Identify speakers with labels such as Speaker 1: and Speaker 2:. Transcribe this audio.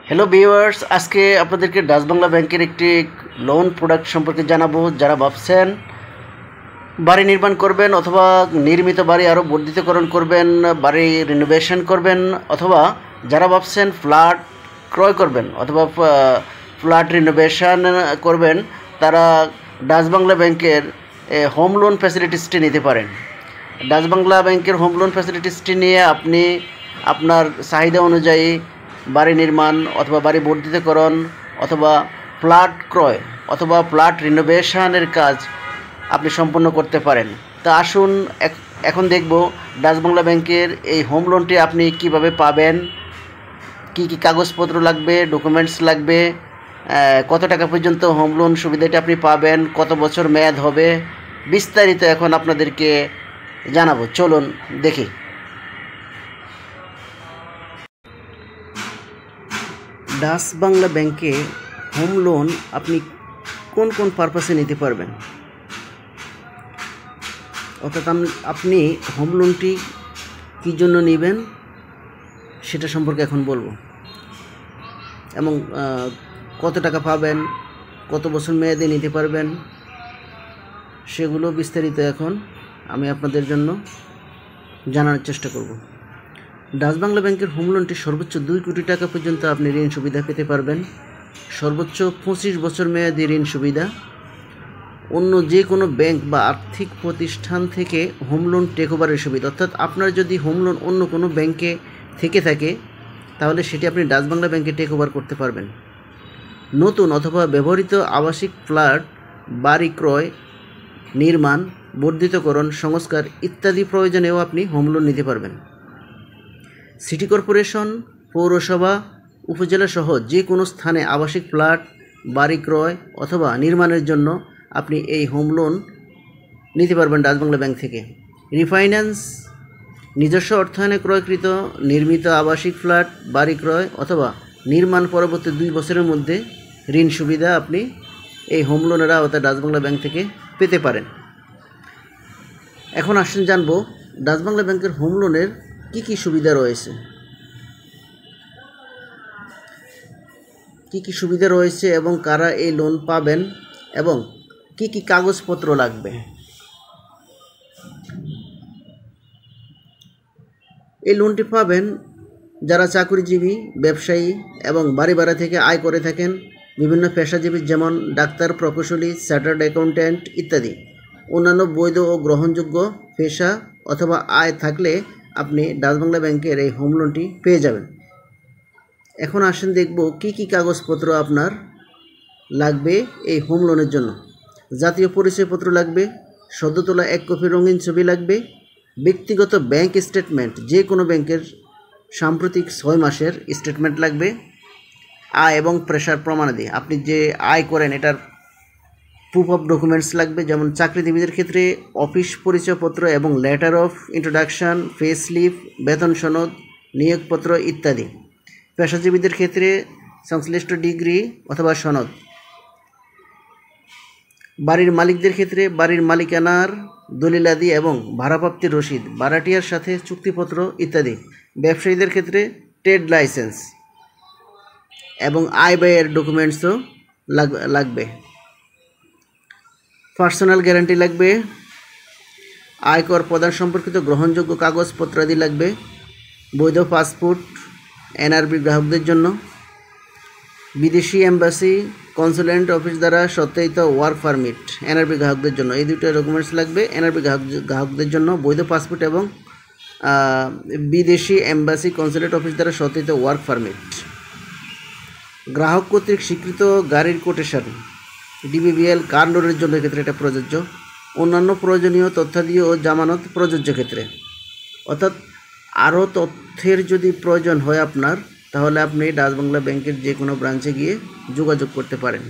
Speaker 1: Hello viewers, আজকে আপনাদেরকে Dutch Bangla ব্যাংকের একটি লোন প্রোডাক্ট সম্পর্কে জানাবো। যারা ভাবছেন বাড়ি নির্মাণ করবেন অথবা নির্মিত বাড়ি আরও বর্ধিতকরণ করবেন, বাড়ি রিনোভেশন করবেন, অথবা যারা ভাবছেন ফ্ল্যাট ক্রয় করবেন অথবা ফ্ল্যাট রিনোভেশন করবেন, তারা ডাচ বাংলা ব্যাংকের হোম লোন ফ্যাসিলিটিসটি নিতে পারেন। ডাচ বাংলা ব্যাংকের হোম লোন ফ্যাসিলিটিসটি নিয়ে আপনি আপনার চাহিদা অনুযায়ী বাড়ি নির্মাণ অথবা বাড়ি বর্ধিতকরণ অথবা ফ্ল্যাট ক্রয় অথবা ফ্ল্যাট রিনোভেশনের কাজ আপনি সম্পন্ন করতে পারেন। তা আসুন এখন দেখব ডাচ বাংলা ব্যাংকের এই হোম লোনটি আপনি কিভাবে পাবেন, কি কি কাগজপত্র লাগবে, ডকুমেন্টস লাগবে, কত টাকা পর্যন্ত হোম লোন সুবিধাটি আপনি পাবেন, কত বছর মেয়াদ হবে, বিস্তারিত এখন আপনাদেরকে জানাবো। চলুন দেখি। ডাচ বাংলা ব্যাংকে হোম লোন আপনি কোন কোন পারপাসে নিতে পারবেন, অর্থাৎ আপনি হোম লোনটি কী জন্য নেবেন সেটা সম্পর্কে এখন বলবো, এবং কত টাকা পাবেন, কত বছর মেয়াদে নিতে পারবেন, সেগুলো বিস্তারিত এখন আমি আপনাদের জন্য জানার চেষ্টা করব। ডাচ বাংলা ব্যাংকের হোম লোনটি সর্বোচ্চ 2 কোটি টাকা পর্যন্ত আপনি ঋণ সুবিধা পেতে পারবেন। সর্বোচ্চ 25 বছর মেয়াদী ঋণ সুবিধা। অন্য যে কোনো ব্যাংক বা আর্থিক প্রতিষ্ঠান থেকে হোম লোন টেক ওভারের সুবিধা, অর্থাৎ আপনার যদি হোম লোন অন্য কোনো ব্যাংকে থেকে থাকে তাহলে সেটি আপনি ডাচ বাংলা ব্যাংকে টেক ওভার করতে পারবেন। নতুন অথবা ব্যবহৃত আবাসিক ফ্ল্যাট, বাড়ি ক্রয়, নির্মাণ, বর্ধিতকরণ, সংস্কার ইত্যাদি প্রয়োজনেও আপনি হোম লোন নিতে পারবেন। সিটি কর্পোরেশন, পৌরসভা, উপজেলা সহ যে কোনো স্থানে আবাসিক ফ্ল্যাট, বাড়ি ক্রয় অথবা নির্মাণের জন্য আপনি এই হোম লোন নিতে পারবেন ডাচ বাংলা ব্যাংক থেকে। রিফাইন্যান্স, নিজস্ব অর্থায়নে ক্রয়কৃত নির্মিত আবাসিক ফ্ল্যাট, বাড়ি ক্রয় অথবা নির্মাণ পরবর্তী 2 বছরের মধ্যে ঋণ সুবিধা আপনি এই হোম লোনের আওতায় ডাচ বাংলা ব্যাংক থেকে পেতে পারেন। এখন আসেন জানবো ডাচ বাংলা ব্যাংকের হোম লোনের কি কি সুবিধা রয়েছে, কি কি সুবিধা রয়েছে এবং কারা এই লোন পাবেন এবং কি কি কাগজপত্র লাগবে। এই লোনটি পাবেন যারা চাকরিজীবী, ব্যবসায়ী এবং বাড়ি ভাড়া থেকে আয় করে থাকেন, বিভিন্ন পেশাজীবী যেমন ডাক্তার, প্রকৌশলী, চার্টার্ড অ্যাকাউন্ট্যান্ট ইত্যাদি। অন্যান্য বৈধ ও গ্রহণযোগ্য পেশা অথবা আয় থাকলে আপনি ডাচ বাংলা ব্যাংকের এই হোম লোনটি পেয়ে যাবেন। এখন আসেন দেখব কি কি কাগজপত্র আপনার লাগবে এই হোম লোনের জন্য। জাতীয় পরিচয়পত্র লাগবে, সদ্য তোলা 1 কপি রঙিন ছবি লাগবে, ব্যক্তিগত ব্যাংক স্টেটমেন্ট, যে কোনো ব্যাংকের সাম্প্রতিক 6 মাসের স্টেটমেন্ট লাগবে, আয় এবং পেশার প্রমাণাদি, আপনি যে আয় করেন এটার প্রুফ অফ ডকুমেন্টস লাগবে, যেমন চাকরিজীবীদের ক্ষেত্রে অফিস পরিচয়পত্র এবং letter of introduction, pay slip, বেতন সনদ, নিয়োগপত্র ইত্যাদি। পেশাজীবীদের ক্ষেত্রে সংশ্লিষ্ট ডিগ্রি অথবা সনদ। বাড়ির মালিকদের ক্ষেত্রে বাড়ির মালিকানার দলিলাদি এবং ভাড়াপ্রাপ্তির রসিদ, ভাড়াটিয়ার সাথে চুক্তিপত্র ইত্যাদি। ব্যবসায়ীদের ক্ষেত্রে ট্রেড লাইসেন্স এবং আয় ব্যয়ের ডকুমেন্টসও লাগবে। পার্সোনাল গ্যারান্টি লাগবে, আয়কর প্রদান সম্পর্কিত গ্রহণযোগ্য কাগজপত্রাদি লাগবে, বৈধ পাসপোর্ট এনআরবি গ্রাহকদের জন্য, বিদেশি এম্বাসি, কনসুলেট অফিস দ্বারা সত্যায়িত ওয়ার্ক পারমিট এনআরবি গ্রাহকদের জন্য। এই দুটো ডকুমেন্টস লাগবে এনআরবি গ্রাহকদের জন্য, বৈধ পাসপোর্ট এবং বিদেশি এম্বাসি, কনসুলেট অফিস দ্বারা সত্যায়িত ওয়ার্ক পারমিট। গ্রাহক কর্তৃক স্বীকৃত গাড়ির কোটেশন, ডিবিবিএল, কার লোনের জন্য ক্ষেত্রে এটা প্রযোজ্য। অন্যান্য প্রয়োজনীয় তথ্যাদি ও জামানত প্রযোজ্য ক্ষেত্রে, অর্থাৎ আরও তথ্যের যদি প্রয়োজন হয় আপনার, তাহলে আপনি ডাচ বাংলা ব্যাংকের যে কোনো ব্রাঞ্চে গিয়ে যোগাযোগ করতে পারেন।